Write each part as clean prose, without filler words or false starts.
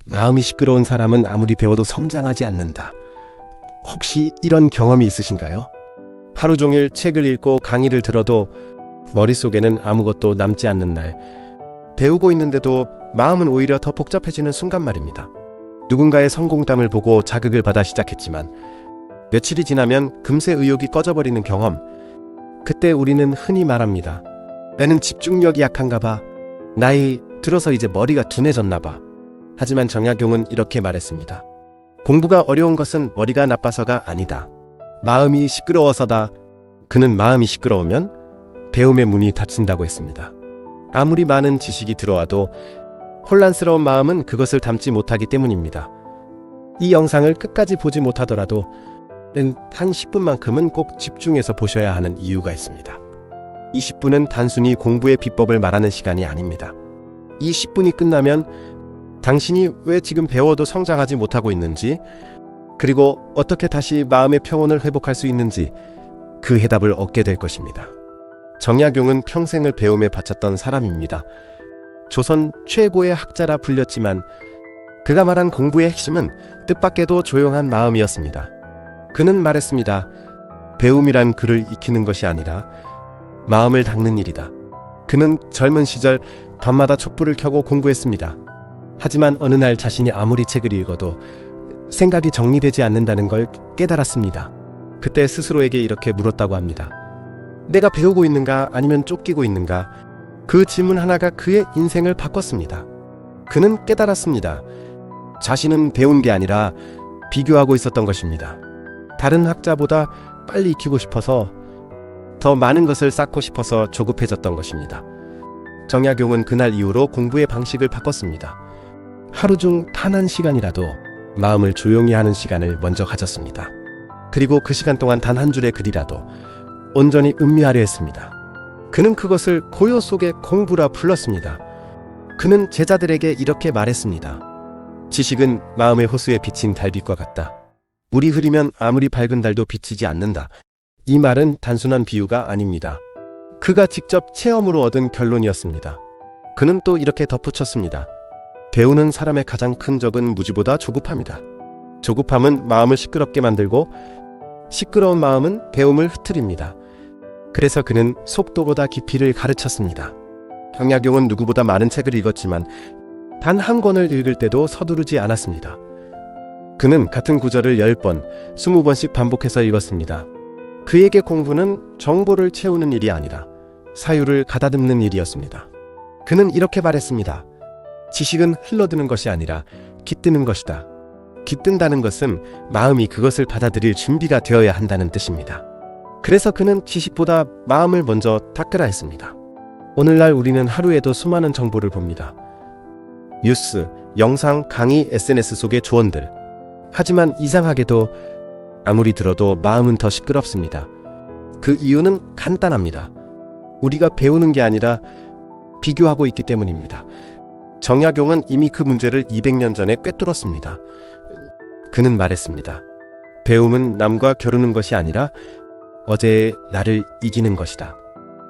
마음이 시끄러운 사람은 아무리 배워도 성장하지 않는다. 혹시 이런 경험이 있으신가요? 하루 종일 책을 읽고 강의를 들어도 머릿속에는 아무것도 남지 않는 날, 배우고 있는데도 마음은 오히려 더 복잡해지는 순간 말입니다. 누군가의 성공담을 보고 자극을 받아 시작했지만 며칠이 지나면 금세 의욕이 꺼져버리는 경험. 그때 우리는 흔히 말합니다. 나는 집중력이 약한가 봐. 나이 들어서 이제 머리가 둔해졌나 봐. 하지만 정약용은 이렇게 말했습니다. 공부가 어려운 것은 머리가 나빠서가 아니다. 마음이 시끄러워서다. 그는 마음이 시끄러우면 배움의 문이 닫힌다고 했습니다. 아무리 많은 지식이 들어와도 혼란스러운 마음은 그것을 담지 못하기 때문입니다. 이 영상을 끝까지 보지 못하더라도 한 10분만큼은 꼭 집중해서 보셔야 하는 이유가 있습니다. 이 10분은 단순히 공부의 비법을 말하는 시간이 아닙니다. 이 10분이 끝나면 당신이 왜 지금 배워도 성장하지 못하고 있는지, 그리고 어떻게 다시 마음의 평온을 회복할 수 있는지 그 해답을 얻게 될 것입니다. 정약용은 평생을 배움에 바쳤던 사람입니다. 조선 최고의 학자라 불렸지만 그가 말한 공부의 핵심은 뜻밖에도 조용한 마음이었습니다. 그는 말했습니다. 배움이란 글을 익히는 것이 아니라 마음을 닦는 일이다. 그는 젊은 시절 밤마다 촛불을 켜고 공부했습니다. 하지만 어느 날 자신이 아무리 책을 읽어도 생각이 정리되지 않는다는 걸 깨달았습니다. 그때 스스로에게 이렇게 물었다고 합니다. 내가 배우고 있는가 아니면 쫓기고 있는가? 그 질문 하나가 그의 인생을 바꿨습니다. 그는 깨달았습니다. 자신은 배운 게 아니라 비교하고 있었던 것입니다. 다른 학자보다 빨리 익히고 싶어서, 더 많은 것을 쌓고 싶어서 조급해졌던 것입니다. 정약용은 그날 이후로 공부의 방식을 바꿨습니다. 하루 중 단 한 시간이라도 마음을 조용히 하는 시간을 먼저 가졌습니다. 그리고 그 시간 동안 단 한 줄의 글이라도 온전히 음미하려 했습니다. 그는 그것을 고요 속의 공부라 불렀습니다. 그는 제자들에게 이렇게 말했습니다. 지식은 마음의 호수에 비친 달빛과 같다. 물이 흐리면 아무리 밝은 달도 비치지 않는다. 이 말은 단순한 비유가 아닙니다. 그가 직접 체험으로 얻은 결론이었습니다. 그는 또 이렇게 덧붙였습니다. 배우는 사람의 가장 큰 적은 무지보다 조급함이다. 조급함은 마음을 시끄럽게 만들고 시끄러운 마음은 배움을 흐트립니다. 그래서 그는 속도보다 깊이를 가르쳤습니다. 정약용은 누구보다 많은 책을 읽었지만 단 한 권을 읽을 때도 서두르지 않았습니다. 그는 같은 구절을 10번, 20번씩 반복해서 읽었습니다. 그에게 공부는 정보를 채우는 일이 아니라 사유를 가다듬는 일이었습니다. 그는 이렇게 말했습니다. 지식은 흘러드는 것이 아니라 깃드는 것이다. 깃든다는 것은 마음이 그것을 받아들일 준비가 되어야 한다는 뜻입니다. 그래서 그는 지식보다 마음을 먼저 닦으라 했습니다. 오늘날 우리는 하루에도 수많은 정보를 봅니다. 뉴스, 영상, 강의, SNS 속의 조언들. 하지만 이상하게도 아무리 들어도 마음은 더 시끄럽습니다. 그 이유는 간단합니다. 우리가 배우는 게 아니라 비교하고 있기 때문입니다. 정약용은 이미 그 문제를 200년 전에 꿰뚫었습니다. 그는 말했습니다. 배움은 남과 겨루는 것이 아니라 어제의 나를 이기는 것이다.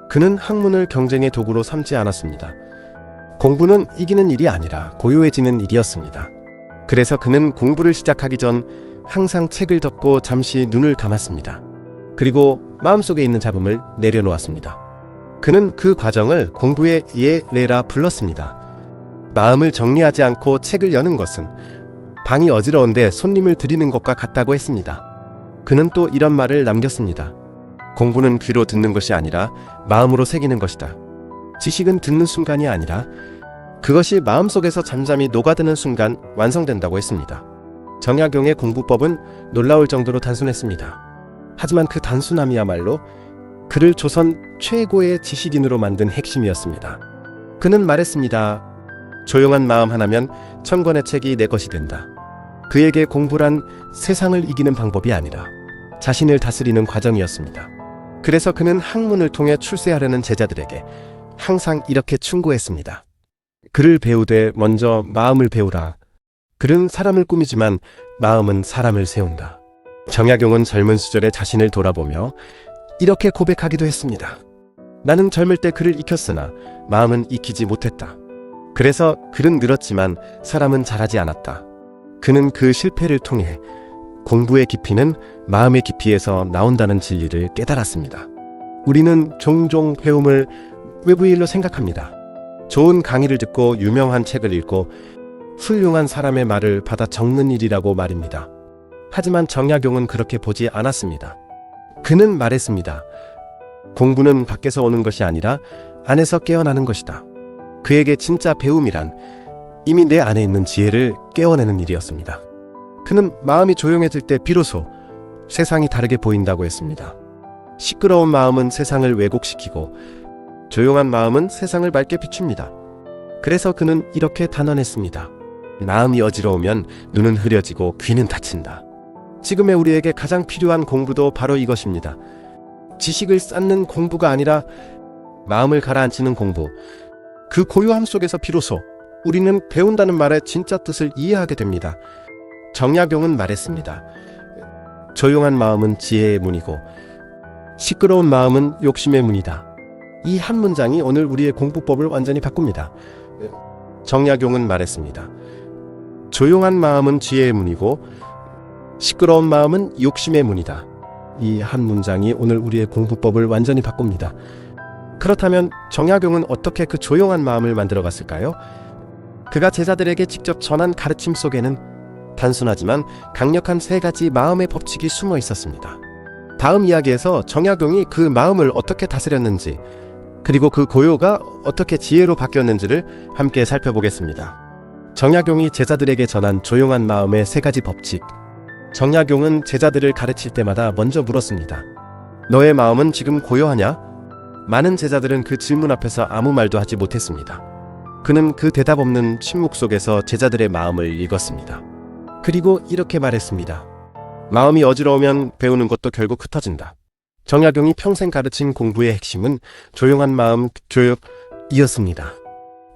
그는 학문을 경쟁의 도구로 삼지 않았습니다. 공부는 이기는 일이 아니라 고요해지는 일이었습니다. 그래서 그는 공부를 시작하기 전 항상 책을 덮고 잠시 눈을 감았습니다. 그리고 마음속에 있는 잡음을 내려놓았습니다. 그는 그 과정을 공부의 예례라 불렀습니다. 마음을 정리하지 않고 책을 여는 것은 방이 어지러운데 손님을 들이는 것과 같다고 했습니다. 그는 또 이런 말을 남겼습니다. 공부는 귀로 듣는 것이 아니라 마음으로 새기는 것이다. 지식은 듣는 순간이 아니라 그것이 마음속에서 잠잠히 녹아드는 순간 완성된다고 했습니다. 정약용의 공부법은 놀라울 정도로 단순했습니다. 하지만 그 단순함이야말로 그를 조선 최고의 지식인으로 만든 핵심이었습니다. 그는 말했습니다. 조용한 마음 하나면 1000권의 책이 내 것이 된다. 그에게 공부란 세상을 이기는 방법이 아니라 자신을 다스리는 과정이었습니다. 그래서 그는 학문을 통해 출세하려는 제자들에게 항상 이렇게 충고했습니다. 글을 배우되 먼저 마음을 배우라. 글은 사람을 꾸미지만 마음은 사람을 세운다. 정약용은 젊은 시절의 자신을 돌아보며 이렇게 고백하기도 했습니다. 나는 젊을 때 글을 익혔으나 마음은 익히지 못했다. 그래서 글은 늘었지만 사람은 자라지 않았다. 그는 그 실패를 통해 공부의 깊이는 마음의 깊이에서 나온다는 진리를 깨달았습니다. 우리는 종종 배움을 외부 일로 생각합니다. 좋은 강의를 듣고 유명한 책을 읽고 훌륭한 사람의 말을 받아 적는 일이라고 말입니다. 하지만 정약용은 그렇게 보지 않았습니다. 그는 말했습니다. 공부는 밖에서 오는 것이 아니라 안에서 깨어나는 것이다. 그에게 진짜 배움이란 이미 내 안에 있는 지혜를 깨워내는 일이었습니다. 그는 마음이 조용해질 때 비로소 세상이 다르게 보인다고 했습니다. 시끄러운 마음은 세상을 왜곡시키고 조용한 마음은 세상을 맑게 비춥니다. 그래서 그는 이렇게 단언했습니다. 마음이 어지러우면 눈은 흐려지고 귀는 닫힌다. 지금의 우리에게 가장 필요한 공부도 바로 이것입니다. 지식을 쌓는 공부가 아니라 마음을 가라앉히는 공부. 그 고요함 속에서 비로소 우리는 배운다는 말의 진짜 뜻을 이해하게 됩니다. 정약용은 말했습니다. 조용한 마음은 지혜의 문이고 시끄러운 마음은 욕심의 문이다. 이 한 문장이 오늘 우리의 공부법을 완전히 바꿉니다. 정약용은 말했습니다. 조용한 마음은 지혜의 문이고 시끄러운 마음은 욕심의 문이다. 이 한 문장이 오늘 우리의 공부법을 완전히 바꿉니다. 그렇다면 정약용은 어떻게 그 조용한 마음을 만들어 갔을까요? 그가 제자들에게 직접 전한 가르침 속에는 단순하지만 강력한 세 가지 마음의 법칙이 숨어 있었습니다. 다음 이야기에서 정약용이 그 마음을 어떻게 다스렸는지, 그리고 그 고요가 어떻게 지혜로 바뀌었는지를 함께 살펴보겠습니다. 정약용이 제자들에게 전한 조용한 마음의 세 가지 법칙. 정약용은 제자들을 가르칠 때마다 먼저 물었습니다. 너의 마음은 지금 고요하냐? 많은 제자들은 그 질문 앞에서 아무 말도 하지 못했습니다. 그는 그 대답 없는 침묵 속에서 제자들의 마음을 읽었습니다. 그리고 이렇게 말했습니다. 마음이 어지러우면 배우는 것도 결국 흩어진다. 정약용이 평생 가르친 공부의 핵심은 조용한 마음 교육이었습니다.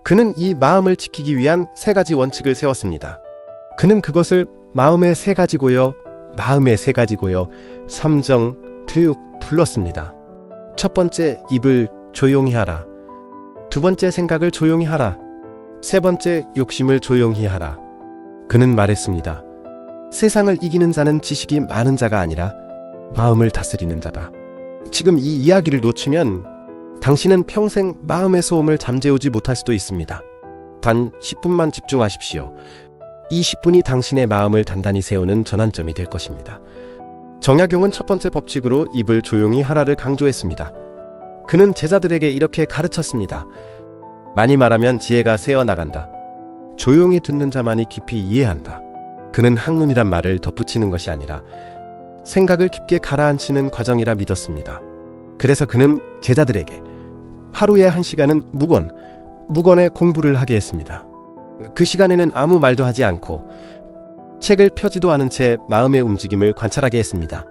그는 이 마음을 지키기 위한 세 가지 원칙을 세웠습니다. 그는 그것을 마음의 세 가지 고요, 마음의 세 가지 고요, 삼정 교육 불렀습니다. 첫 번째, 입을 조용히 하라. 두 번째, 생각을 조용히 하라. 세 번째, 욕심을 조용히 하라. 그는 말했습니다. 세상을 이기는 자는 지식이 많은 자가 아니라 마음을 다스리는 자다. 지금 이 이야기를 놓치면 당신은 평생 마음의 소음을 잠재우지 못할 수도 있습니다. 단 10분만 집중하십시오. 이 10분이 당신의 마음을 단단히 세우는 전환점이 될 것입니다. 정약용은 첫 번째 법칙으로 입을 조용히 하라를 강조했습니다. 그는 제자들에게 이렇게 가르쳤습니다. 많이 말하면 지혜가 새어나간다. 조용히 듣는 자만이 깊이 이해한다. 그는 학문이란 말을 덧붙이는 것이 아니라 생각을 깊게 가라앉히는 과정이라 믿었습니다. 그래서 그는 제자들에게 하루에 1시간은 무건의 공부를 하게 했습니다. 그 시간에는 아무 말도 하지 않고 책을 펴지도 않은 채 마음의 움직임을 관찰하게 했습니다.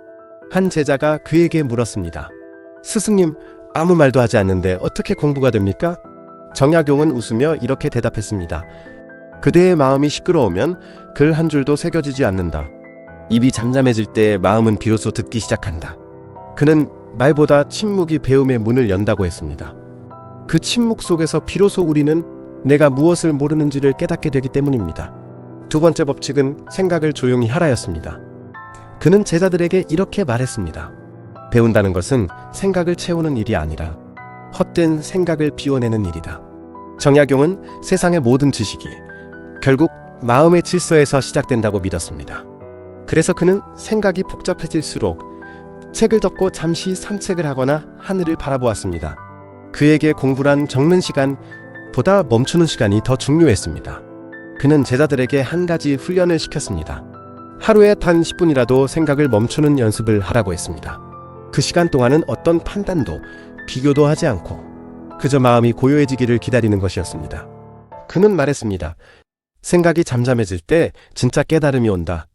한 제자가 그에게 물었습니다. 스승님, 아무 말도 하지 않는데 어떻게 공부가 됩니까? 정약용은 웃으며 이렇게 대답했습니다. 그대의 마음이 시끄러우면 글 한 줄도 새겨지지 않는다. 입이 잠잠해질 때 마음은 비로소 듣기 시작한다. 그는 말보다 침묵이 배움의 문을 연다고 했습니다. 그 침묵 속에서 비로소 우리는 내가 무엇을 모르는지를 깨닫게 되기 때문입니다. 두 번째 법칙은 생각을 조용히 하라였습니다. 그는 제자들에게 이렇게 말했습니다. 배운다는 것은 생각을 채우는 일이 아니라 헛된 생각을 비워내는 일이다. 정약용은 세상의 모든 지식이 결국 마음의 질서에서 시작된다고 믿었습니다. 그래서 그는 생각이 복잡해질수록 책을 덮고 잠시 산책을 하거나 하늘을 바라보았습니다. 그에게 공부란 적는 시간보다 멈추는 시간이 더 중요했습니다. 그는 제자들에게 한 가지 훈련을 시켰습니다. 하루에 단 10분이라도 생각을 멈추는 연습을 하라고 했습니다. 그 시간 동안은 어떤 판단도 비교도 하지 않고 그저 마음이 고요해지기를 기다리는 것이었습니다. 그는 말했습니다. 생각이 잠잠해질 때 진짜 깨달음이 온다.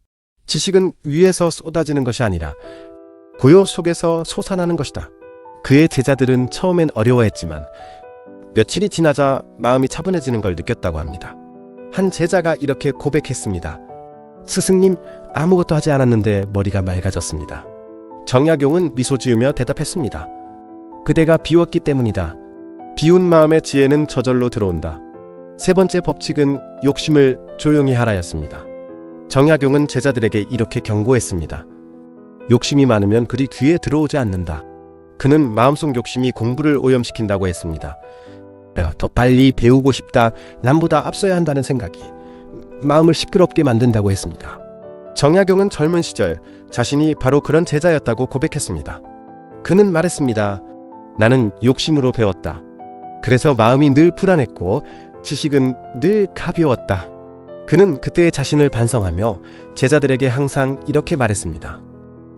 지식은 위에서 쏟아지는 것이 아니라 고요 속에서 솟아나는 것이다. 그의 제자들은 처음엔 어려워했지만 며칠이 지나자 마음이 차분해지는 걸 느꼈다고 합니다. 한 제자가 이렇게 고백했습니다. 스승님, 아무것도 하지 않았는데 머리가 맑아졌습니다. 정약용은 미소 지으며 대답했습니다. 그대가 비웠기 때문이다. 비운 마음의 지혜는 저절로 들어온다. 세 번째 법칙은 욕심을 조용히 하라였습니다. 정약용은 제자들에게 이렇게 경고했습니다. 욕심이 많으면 그리 귀에 들어오지 않는다. 그는 마음속 욕심이 공부를 오염시킨다고 했습니다. 더 빨리 배우고 싶다, 남보다 앞서야 한다는 생각이 마음을 시끄럽게 만든다고 했습니다. 정약용은 젊은 시절 자신이 바로 그런 제자였다고 고백했습니다. 그는 말했습니다. 나는 욕심으로 배웠다. 그래서 마음이 늘 불안했고 지식은 늘 가벼웠다. 그는 그때의 자신을 반성하며 제자들에게 항상 이렇게 말했습니다.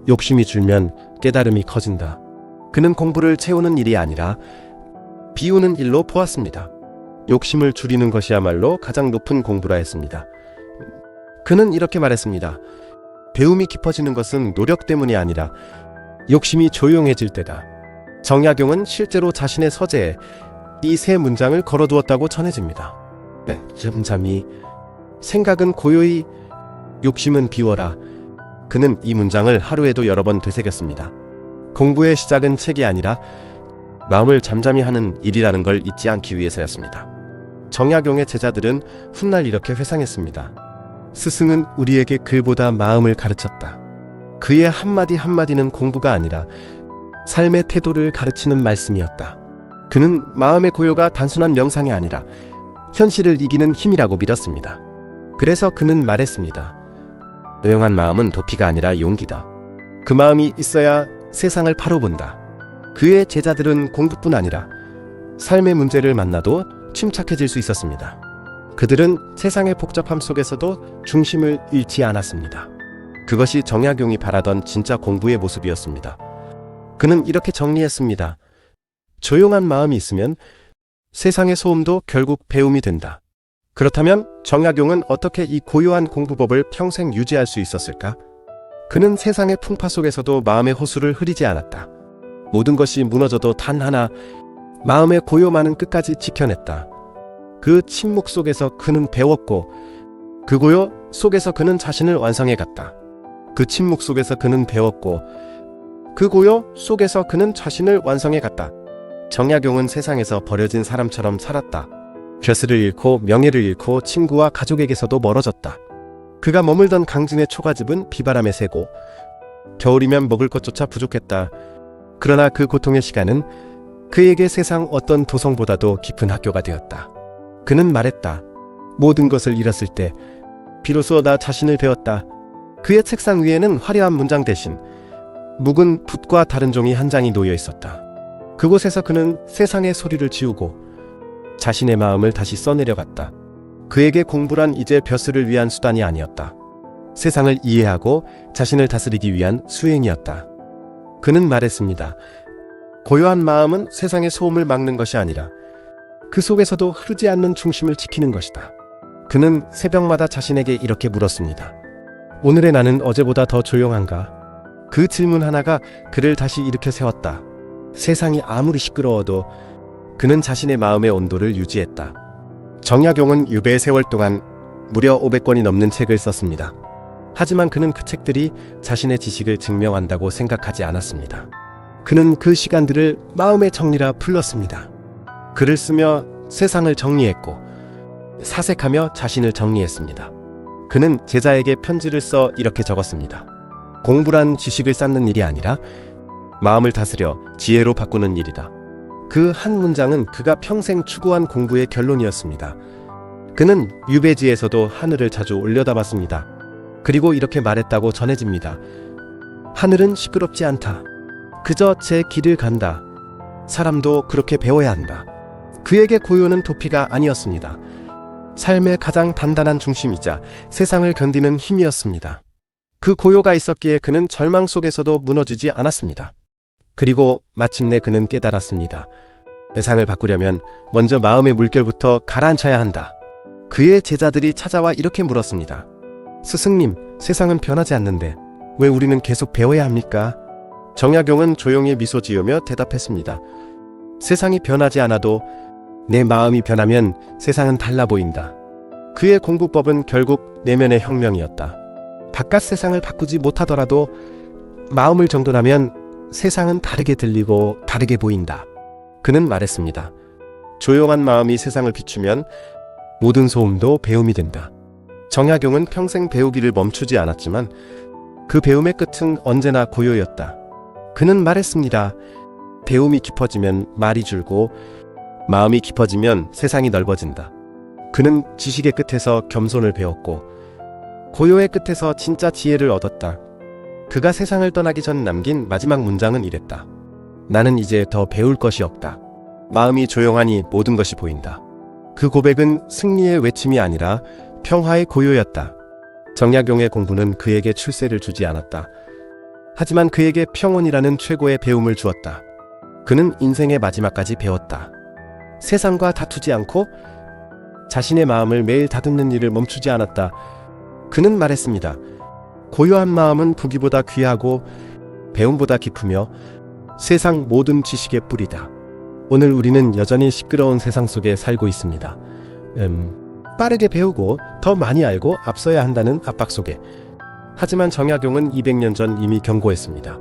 욕심이 줄면 깨달음이 커진다. 그는 공부를 채우는 일이 아니라 비우는 일로 보았습니다. 욕심을 줄이는 것이야말로 가장 높은 공부라 했습니다. 그는 이렇게 말했습니다. 배움이 깊어지는 것은 노력 때문이 아니라 욕심이 조용해질 때다. 정약용은 실제로 자신의 서재에 이 세 문장을 걸어두었다고 전해집니다. 잠잠히, 생각은 고요히, 욕심은 비워라. 그는 이 문장을 하루에도 여러 번 되새겼습니다. 공부의 시작은 책이 아니라 마음을 잠잠히 하는 일이라는 걸 잊지 않기 위해서였습니다. 정약용의 제자들은 훗날 이렇게 회상했습니다. 스승은 우리에게 글보다 마음을 가르쳤다. 그의 한마디 한마디는 공부가 아니라 삶의 태도를 가르치는 말씀이었다. 그는 마음의 고요가 단순한 명상이 아니라 현실을 이기는 힘이라고 믿었습니다. 그래서 그는 말했습니다. 조용한 마음은 도피가 아니라 용기다. 그 마음이 있어야 세상을 바로 본다. 그의 제자들은 공부뿐 아니라 삶의 문제를 만나도 침착해질 수 있었습니다. 그들은 세상의 복잡함 속에서도 중심을 잃지 않았습니다. 그것이 정약용이 바라던 진짜 공부의 모습이었습니다. 그는 이렇게 정리했습니다. 조용한 마음이 있으면 세상의 소음도 결국 배움이 된다. 그렇다면 정약용은 어떻게 이 고요한 공부법을 평생 유지할 수 있었을까? 그는 세상의 풍파 속에서도 마음의 호수를 흐리지 않았다. 모든 것이 무너져도 단 하나, 마음의 고요만은 끝까지 지켜냈다. 그 침묵 속에서 그는 배웠고, 그 고요 속에서 그는 자신을 완성해 갔다. 그 침묵 속에서 그는 배웠고, 그 고요 속에서 그는 자신을 완성해 갔다. 정약용은 세상에서 버려진 사람처럼 살았다. 벼슬을 잃고 명예를 잃고 친구와 가족에게서도 멀어졌다. 그가 머물던 강진의 초가집은 비바람에 새고 겨울이면 먹을 것조차 부족했다. 그러나 그 고통의 시간은 그에게 세상 어떤 도성보다도 깊은 학교가 되었다. 그는 말했다. 모든 것을 잃었을 때 비로소 나 자신을 배웠다. 그의 책상 위에는 화려한 문장 대신 묵은 붓과 다른 종이 한 장이 놓여 있었다. 그곳에서 그는 세상의 소리를 지우고 자신의 마음을 다시 써내려갔다. 그에게 공부란 이제 벼슬을 위한 수단이 아니었다. 세상을 이해하고 자신을 다스리기 위한 수행이었다. 그는 말했습니다. 고요한 마음은 세상의 소음을 막는 것이 아니라 그 속에서도 흐르지 않는 중심을 지키는 것이다. 그는 새벽마다 자신에게 이렇게 물었습니다. 오늘의 나는 어제보다 더 조용한가? 그 질문 하나가 그를 다시 일으켜 세웠다. 세상이 아무리 시끄러워도 그는 자신의 마음의 온도를 유지했다. 정약용은 유배의 세월 동안 무려 500권이 넘는 책을 썼습니다. 하지만 그는 그 책들이 자신의 지식을 증명한다고 생각하지 않았습니다. 그는 그 시간들을 마음의 정리라 불렀습니다. 글을 쓰며 세상을 정리했고 사색하며 자신을 정리했습니다. 그는 제자에게 편지를 써 이렇게 적었습니다. 공부란 지식을 쌓는 일이 아니라 마음을 다스려 지혜로 바꾸는 일이다. 그 한 문장은 그가 평생 추구한 공부의 결론이었습니다. 그는 유배지에서도 하늘을 자주 올려다봤습니다. 그리고 이렇게 말했다고 전해집니다. 하늘은 시끄럽지 않다. 그저 제 길을 간다. 사람도 그렇게 배워야 한다. 그에게 고요는 도피가 아니었습니다. 삶의 가장 단단한 중심이자 세상을 견디는 힘이었습니다. 그 고요가 있었기에 그는 절망 속에서도 무너지지 않았습니다. 그리고 마침내 그는 깨달았습니다. 세상을 바꾸려면 먼저 마음의 물결부터 가라앉혀야 한다. 그의 제자들이 찾아와 이렇게 물었습니다. 스승님, 세상은 변하지 않는데 왜 우리는 계속 배워야 합니까? 정약용은 조용히 미소 지으며 대답했습니다. 세상이 변하지 않아도 내 마음이 변하면 세상은 달라 보인다. 그의 공부법은 결국 내면의 혁명이었다. 바깥 세상을 바꾸지 못하더라도 마음을 정돈하면 세상은 다르게 들리고 다르게 보인다. 그는 말했습니다. 조용한 마음이 세상을 비추면 모든 소음도 배움이 된다. 정약용은 평생 배우기를 멈추지 않았지만 그 배움의 끝은 언제나 고요였다. 그는 말했습니다. 배움이 깊어지면 말이 줄고 마음이 깊어지면 세상이 넓어진다. 그는 지식의 끝에서 겸손을 배웠고 고요의 끝에서 진짜 지혜를 얻었다. 그가 세상을 떠나기 전 남긴 마지막 문장은 이랬다. 나는 이제 더 배울 것이 없다. 마음이 조용하니 모든 것이 보인다. 그 고백은 승리의 외침이 아니라 평화의 고요였다. 정약용의 공부는 그에게 출세를 주지 않았다. 하지만 그에게 평온이라는 최고의 배움을 주었다. 그는 인생의 마지막까지 배웠다. 세상과 다투지 않고 자신의 마음을 매일 다듬는 일을 멈추지 않았다. 그는 말했습니다. 고요한 마음은 부귀보다 귀하고 배움보다 깊으며 세상 모든 지식의 뿌리다. 오늘 우리는 여전히 시끄러운 세상 속에 살고 있습니다. 빠르게 배우고 더 많이 알고 앞서야 한다는 압박 속에. 하지만 정약용은 200년 전 이미 경고했습니다.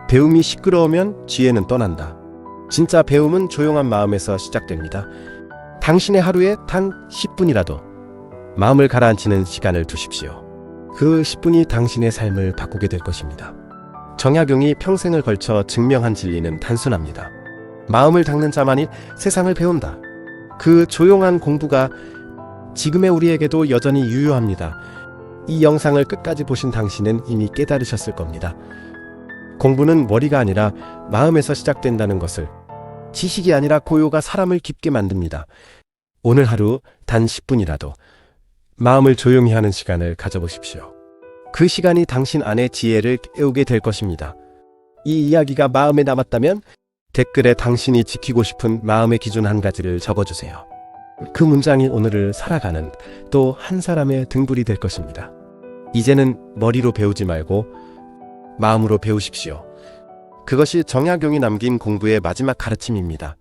배움이 시끄러우면 지혜는 떠난다. 진짜 배움은 조용한 마음에서 시작됩니다. 당신의 하루에 단 10분이라도 마음을 가라앉히는 시간을 두십시오. 그 10분이 당신의 삶을 바꾸게 될 것입니다. 정약용이 평생을 걸쳐 증명한 진리는 단순합니다. 마음을 닦는 자만이 세상을 배운다. 그 조용한 공부가 지금의 우리에게도 여전히 유효합니다. 이 영상을 끝까지 보신 당신은 이미 깨달으셨을 겁니다. 공부는 머리가 아니라 마음에서 시작된다는 것을. 지식이 아니라 고요가 사람을 깊게 만듭니다. 오늘 하루 단 10분이라도 마음을 조용히 하는 시간을 가져보십시오. 그 시간이 당신 안의 지혜를 깨우게 될 것입니다. 이 이야기가 마음에 남았다면 댓글에 당신이 지키고 싶은 마음의 기준 한 가지를 적어주세요. 그 문장이 오늘을 살아가는 또 한 사람의 등불이 될 것입니다. 이제는 머리로 배우지 말고 마음으로 배우십시오. 그것이 정약용이 남긴 공부의 마지막 가르침입니다.